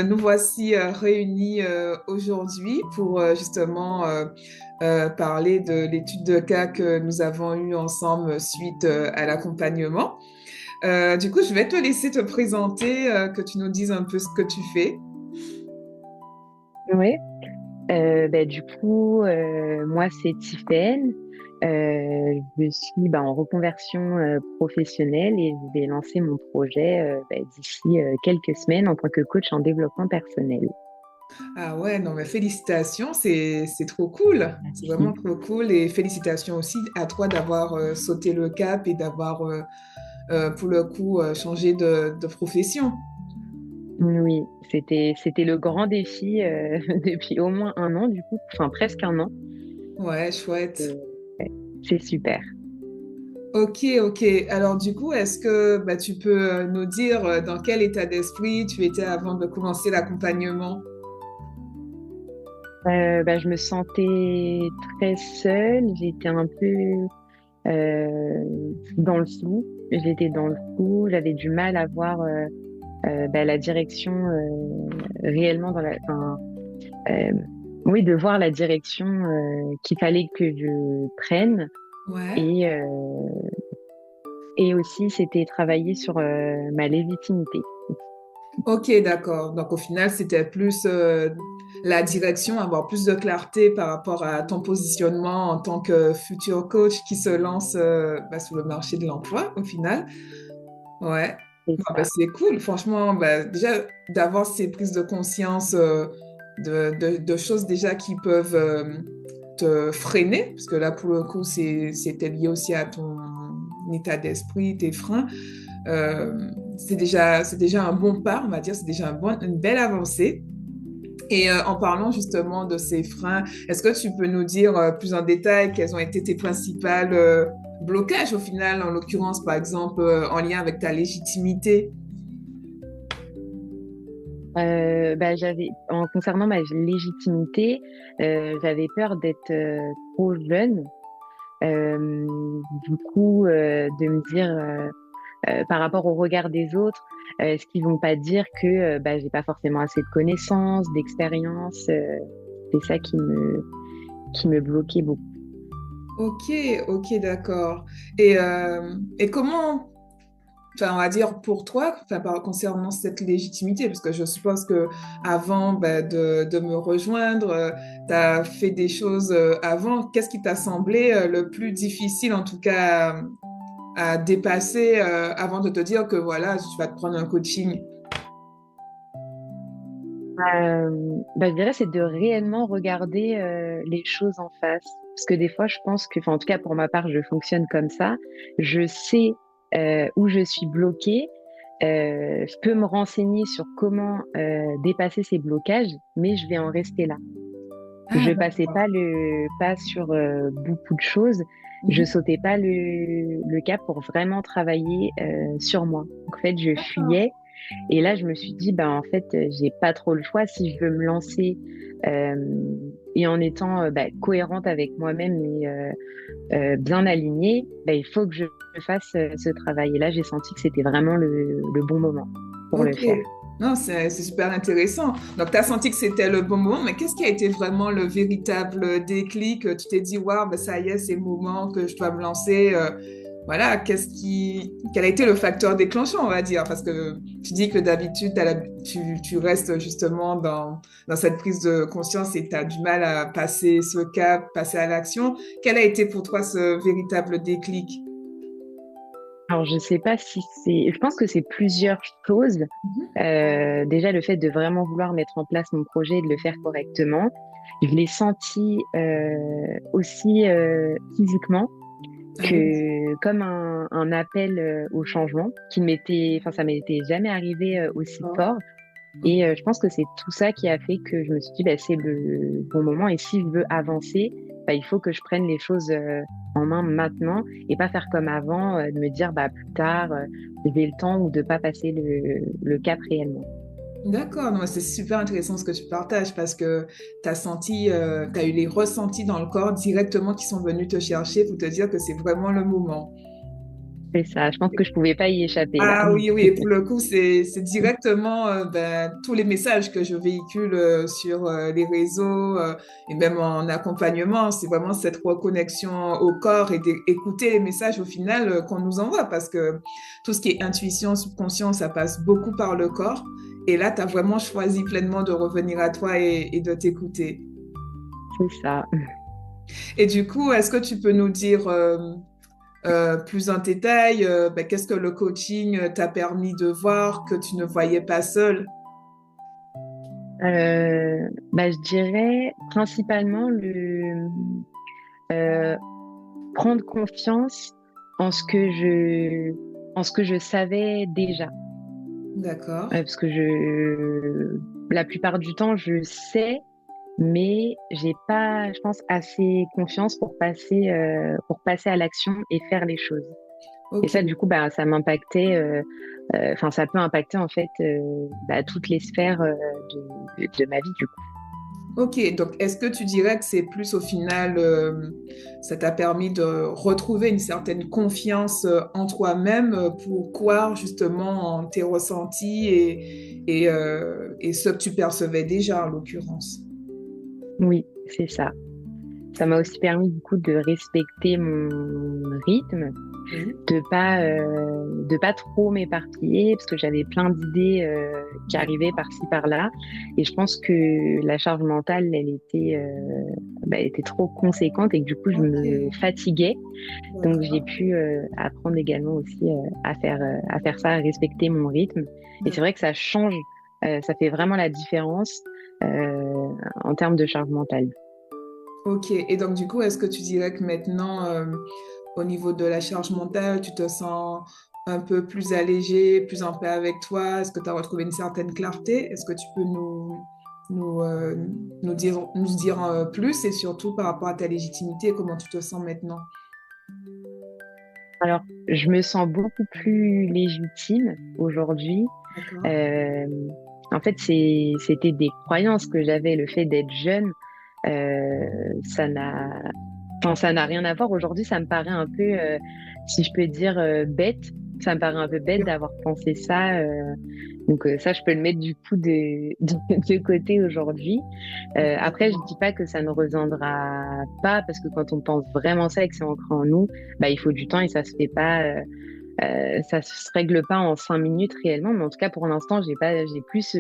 Nous voici réunis aujourd'hui pour justement parler de l'étude de cas que nous avons eue ensemble suite à l'accompagnement. Du coup, je vais te laisser te présenter, que tu nous dises un peu ce que tu fais. Oui, du coup, moi c'est Tiffaine. Je suis en reconversion professionnelle et je vais lancer mon projet d'ici quelques semaines en tant que coach en développement personnel. Ah ouais, non, mais félicitations, c'est trop cool. C'est vraiment Merci. trop cool et félicitations aussi à toi d'avoir sauté le cap et d'avoir pour le coup changé de profession. Oui, c'était le grand défi depuis au moins un an du coup, enfin presque un an. Ouais, Et, chouette. ouais, c'est super. Ok, ok. Alors du coup, est-ce que tu peux nous dire dans quel état d'esprit tu étais avant de commencer l'accompagnement? Je me sentais très seule, j'étais un peu dans le flou. J'étais dans le flou, j'avais du mal à voir la direction réellement euh, oui, de voir la direction qu'il fallait que je prenne Ouais. et euh, et aussi c'était travailler sur ma légitimité. Ok, d'accord. Donc au final, c'était plus la direction, avoir plus de clarté par rapport à ton positionnement en tant que futur coach qui se lance sur le marché de l'emploi au final. Ouais. C'est Bon, ça. c'est cool. Franchement, déjà d'avoir ces prises de conscience de choses déjà qui peuvent te freiner, parce que là, pour le coup, c'était lié aussi à ton état d'esprit, tes freins. C'est déjà un bon pas, on va dire, c'est déjà une belle avancée. Et en parlant justement de ces freins, est-ce que tu peux nous dire plus en détail quels ont été tes principaux blocages au final, en l'occurrence, par exemple, en lien avec ta légitimité? En concernant ma légitimité, j'avais peur d'être trop jeune. Du coup, de me dire par rapport au regard des autres, est-ce qu'ils vont pas dire que j'ai pas forcément assez de connaissances, d'expérience. C'est ça qui me bloquait beaucoup. Ok, ok, d'accord. Et comment, enfin, on va dire pour toi, enfin, concernant cette légitimité, parce que je suppose que avant de me rejoindre, tu as fait des choses avant. Qu'est-ce qui t'a semblé le plus difficile, en tout cas, à dépasser avant de te dire que voilà, tu vas te prendre un coaching? Je dirais c'est de réellement regarder les choses en face. Parce que des fois, je pense que, enfin, en tout cas pour ma part, je fonctionne comme ça. Je sais où je suis bloquée. Je peux me renseigner sur comment dépasser ces blocages, mais je vais en rester là. Ah, Je passais d'accord. pas le pas sur beaucoup de choses. Je Mhm. sautais pas le cap pour vraiment travailler sur moi. Donc, en fait, je D'accord. fuyais et là, je me suis dit, en fait, j'ai pas trop le choix si je veux me lancer euh, et en étant cohérente avec moi-même et bien alignée, il faut que je fasse ce travail. Et là, j'ai senti que c'était vraiment le bon moment pour le Ok. faire. Non, c'est super intéressant. Donc, tu as senti que c'était le bon moment, mais qu'est-ce qui a été vraiment le véritable déclic? Tu t'es dit, waouh, ça y est, c'est le moment que je dois me lancer. Voilà, quel a été le facteur déclenchant, on va dire? Parce que tu dis que d'habitude, tu restes justement dans cette prise de conscience et tu as du mal à passer ce cap, passer à l'action. Quel a été pour toi ce véritable déclic? Alors, je sais pas si c'est, je pense que c'est plusieurs choses. Mhm. Déjà, le fait de vraiment vouloir mettre en place mon projet et de le faire correctement. Je l'ai senti aussi physiquement Ah oui. que comme un appel au changement qui m'était, enfin, ça m'était jamais arrivé aussi D'accord. fort. Et je pense que c'est tout ça qui a fait que je me suis dit, c'est le bon moment. Et si je veux avancer, il faut que je prenne les choses en main maintenant et pas faire comme avant, de me dire plus tard, j'ai le temps ou de pas passer le cap réellement. D'accord, non, mais c'est super intéressant ce que tu partages parce que tu as senti, tu as eu les ressentis dans le corps directement qui sont venus te chercher pour te dire que c'est vraiment le moment. C'est ça. Je pense que je pouvais pas y échapper là. Ah oui, oui, pour le coup, c'est directement tous les messages que je véhicule sur les réseaux et même en accompagnement. C'est vraiment cette reconnexion au corps et d'écouter les messages au final qu'on nous envoie parce que tout ce qui est intuition, subconscient, ça passe beaucoup par le corps. Et là, tu as vraiment choisi pleinement de revenir à toi et de t'écouter. C'est ça. Et du coup, est-ce que tu peux nous dire plus en détail, qu'est-ce que le coaching t'a permis de voir que tu ne voyais pas seul? Je dirais principalement euh, prendre confiance en en ce que je savais déjà. D'accord. Parce que la plupart du temps, je sais, mais j'ai pas, je pense, assez confiance pour passer à l'action et faire les choses. Et Ok. ça, du coup, ça m'impactait, enfin, ça peut impacter en fait toutes les sphères de ma vie, du coup. Ok. Donc, est-ce que tu dirais que c'est plus au final, ça t'a permis de retrouver une certaine confiance en toi-même pour croire justement en tes ressentis et ce que tu percevais déjà en l'occurrence? Oui, c'est ça. Ça m'a aussi permis du coup de respecter mon rythme, Oui. de pas trop m'éparpiller parce que j'avais plein d'idées qui arrivaient par-ci par-là et je pense que la charge mentale elle était trop conséquente et que du coup je Ok. me fatiguais, donc j'ai D'accord. pu apprendre également aussi à faire ça, à respecter mon rythme et c'est vrai que ça change, ça fait vraiment la différence en termes de charge mentale. Ok. Et donc, du coup, est-ce que tu dirais que maintenant, au niveau de la charge mentale, tu te sens un peu plus allégé, plus en paix avec toi? Est-ce que tu as retrouvé une certaine clarté? Est-ce que tu peux nous, euh, nous dire plus et surtout par rapport à ta légitimité, comment tu te sens maintenant? Alors, je me sens beaucoup plus légitime aujourd'hui. D'accord. Euh, En fait, c'était des croyances que j'avais. Le fait d'être jeune, euh, ça n'a, ça n'a rien à voir. Aujourd'hui, ça me paraît un peu, si je peux dire, bête. Ça me paraît un peu bête d'avoir pensé ça. Donc ça, je peux le mettre du coup de côté aujourd'hui. Après, je dis pas que ça ne reviendra pas parce que quand on pense vraiment ça et que c'est ancré en nous, il faut du temps et ça se fait pas. Ça se règle pas en 5 minutes réellement, mais en tout cas pour l'instant j'ai plus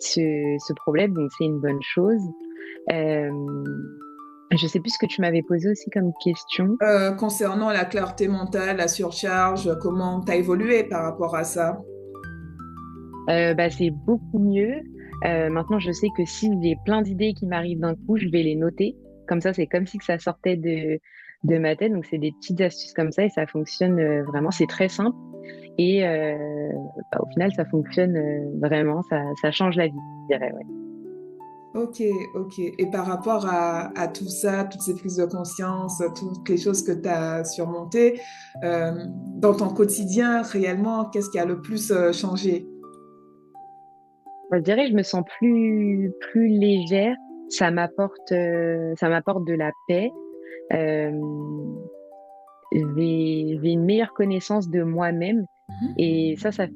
ce problème, donc c'est une bonne chose. Euh, je sais plus ce que tu m'avais posé aussi comme question. Concernant la clarté mentale, la surcharge, comment tu as évolué par rapport à ça? C'est beaucoup mieux. Maintenant, je sais que si j'ai plein d'idées qui m'arrivent d'un coup, je vais les noter. Comme ça, c'est comme si que ça sortait de ma tête. Donc, c'est des petites astuces comme ça et ça fonctionne vraiment. C'est très simple. Et au final, ça fonctionne vraiment, ça change la vie, je dirais, ouais. Ok, ok. Et par rapport à tout ça, toutes ces prises de conscience, toutes les choses que tu as surmontées, dans ton quotidien, réellement, qu'est-ce qui a le plus changé? Je dirais que je me sens plus légère. Ça m'apporte de la paix. Euh, j'ai une meilleure connaissance de moi-même. Mhm. Et ça fait,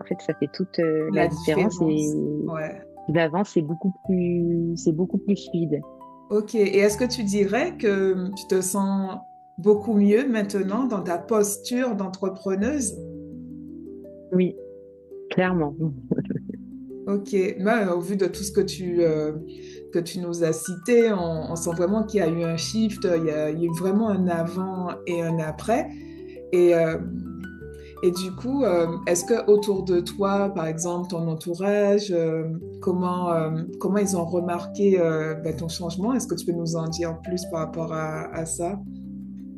en fait, ça fait toute La la différence. Et différence. Ouais. d'avant, c'est beaucoup plus fluide. Ok. Et est-ce que tu dirais que tu te sens beaucoup mieux maintenant dans ta posture d'entrepreneuse? Oui, clairement. Ok, au vu de tout ce que tu nous as cité, on sent vraiment qu'il y a eu un shift, il y a eu vraiment un avant et un après. Et, euh, et du coup, est-ce que autour de toi, par exemple, ton entourage, comment ils ont remarqué ton changement? Est-ce que tu peux nous en dire plus par rapport à ça?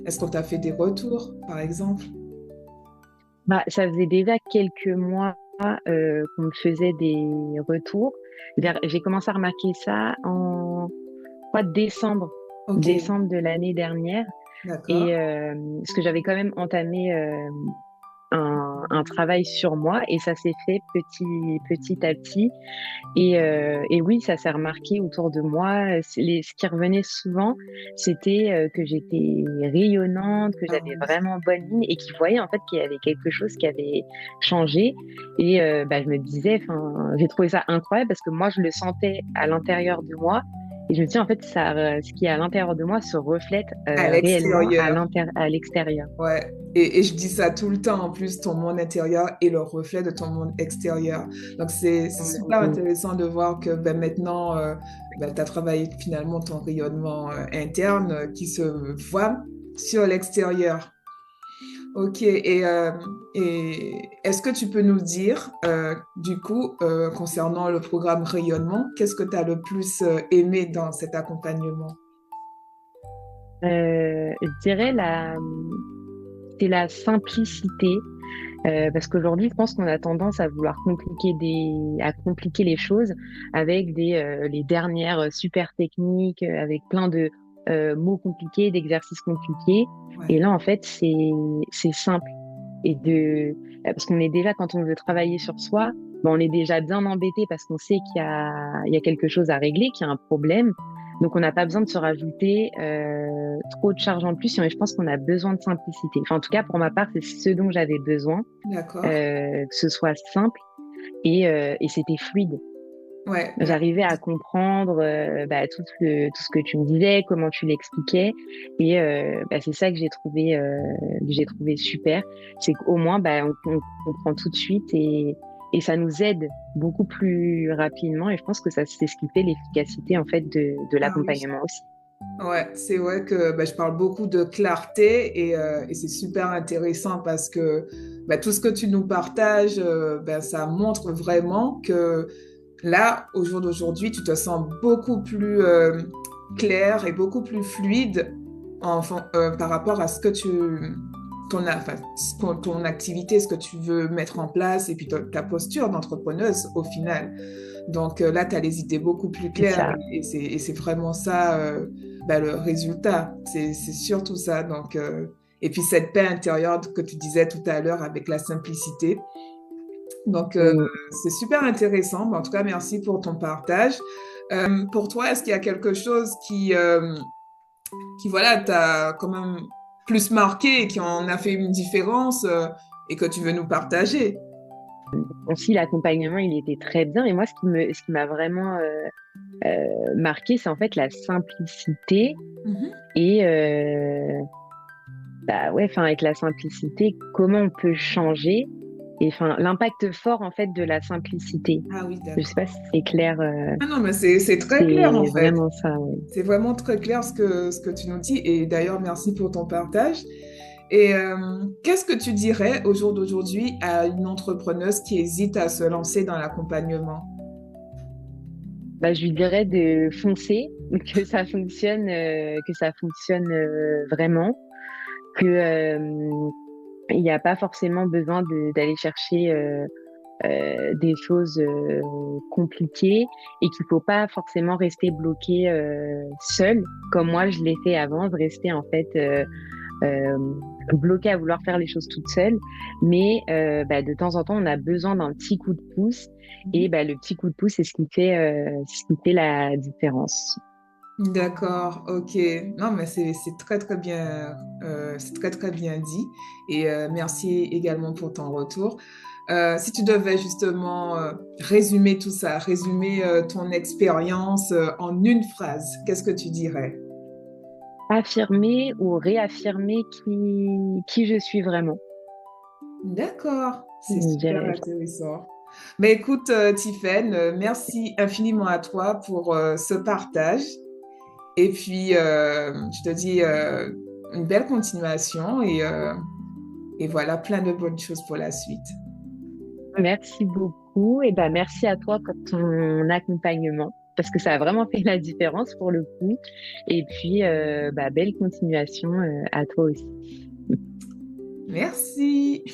Est-ce qu'on t'a fait des retours, par exemple? Ça faisait déjà quelques mois qu'on me faisait des retours. J'ai commencé à remarquer ça en quoi, Ok, décembre de l'année dernière. d'accord. Et parce que j'avais quand même entamé un travail sur moi et ça s'est fait petit à petit. Et oui, ça s'est remarqué autour de moi. Ce qui revenait souvent, c'était que j'étais rayonnante, que Ah j'avais oui. vraiment bonne ligne et qu'ils voyaient en fait qu'il y avait quelque chose qui avait changé. Et bah, je me disais, enfin, j'ai trouvé ça incroyable parce que moi, je le sentais à l'intérieur de moi. Et je me dis, en fait, ça, ce qui est à l'intérieur de moi se reflète À réellement l'extérieur. à l'extérieur. Ouais, et je dis ça tout le temps, en plus, ton monde intérieur est le reflet de ton monde extérieur. Donc, c'est Mm, super mm, intéressant de voir que ben, maintenant, tu as travaillé finalement ton rayonnement interne qui se voit sur l'extérieur. Ok, et est-ce que tu peux nous dire, du coup, concernant le programme Rayonnement, qu'est-ce que tu as le plus aimé dans cet accompagnement? je dirais c'est la simplicité. Parce qu'aujourd'hui, je pense qu'on a tendance à vouloir à compliquer les choses avec les dernières super techniques, avec plein de mots compliqués, d'exercices compliqués. Ouais, Et là, en fait, c'est simple. Parce qu'on est déjà, quand on veut travailler sur soi, ben, on est déjà bien embêté parce qu'on sait il y a quelque chose à régler, qu'il y a un problème. Donc, on n'a pas besoin de se rajouter trop de charges en plus. Et je pense qu'on a besoin de simplicité. Enfin, en tout cas, pour ma part, c'est ce dont j'avais besoin, d'accord. que ce soit simple et c'était fluide. Ouais, ouais. J'arrivais à comprendre bah, tout ce que tu me disais, comment tu l'expliquais, et bah, c'est ça que j'ai trouvé super, c'est qu'au moins bah, on comprend tout de suite et ça nous aide beaucoup plus rapidement. Et je pense que ça c'est ce qui fait l'efficacité en fait de Ah oui. l'accompagnement aussi. Ouais, c'est vrai que bah, je parle beaucoup de clarté et c'est super intéressant parce que bah, tout ce que tu nous partages, bah, ça montre vraiment que là, au jour d'aujourd'hui, tu te sens beaucoup plus clair et beaucoup plus fluide par rapport à ce que enfin, ton activité, ce que tu veux mettre en place et puis ta posture d'entrepreneuse au final. Donc là, tu as les idées beaucoup plus C'est claires ça. et c'est vraiment ça bah, le résultat. C'est surtout ça. Donc, et puis cette paix intérieure que tu disais tout à l'heure avec la simplicité. Donc, Mm. c'est super intéressant. Bon, en tout cas, merci pour ton partage. Pour toi, est-ce qu'il y a quelque chose qui voilà, t'a quand même plus marqué et qui en a fait une différence et que tu veux nous partager? Aussi, l'accompagnement, il était très bien. Et moi, ce qui m'a vraiment marqué, c'est en fait la simplicité Mhm. et bah ouais, enfin avec la simplicité, comment on peut changer et enfin l'impact fort en fait de la simplicité. Ah oui, Je sais d'accord. pas si c'est clair, Ah non, mais c'est très clair en c'est fait. vraiment ça. Ouais. C'est vraiment très clair ce que tu nous dis. Et d'ailleurs, merci pour ton partage. Et qu'est-ce que tu dirais au jour d'aujourd'hui à une entrepreneuse qui hésite à se lancer dans l'accompagnement? Bah, je lui dirais de foncer, que ça fonctionne vraiment, que il n'y a pas forcément besoin d'aller chercher des choses compliquées et qu'il faut pas forcément rester bloqué seul comme moi je l'ai fait avant. Je restais en fait euh, bloquée à vouloir faire les choses toute seule, mais bah, de temps en temps on a besoin d'un petit coup de pouce et bah, le petit coup de pouce c'est ce qui fait la différence. D'accord, ok. Non, mais c'est c'est très très bien dit. Et merci également pour ton retour. Si tu devais justement résumer tout ça, résumer ton expérience en une phrase, qu'est-ce que tu dirais? Affirmer ou réaffirmer qui je suis vraiment, D'accord, c'est je super dirais. intéressant. Mais écoute, Tiffaine, merci infiniment à toi pour ce partage. Et puis, je te dis une belle continuation et voilà, plein de bonnes choses pour la suite. Merci beaucoup et ben merci à toi pour ton accompagnement parce que ça a vraiment fait la différence pour le coup. Et puis bah, belle continuation à toi aussi. Merci.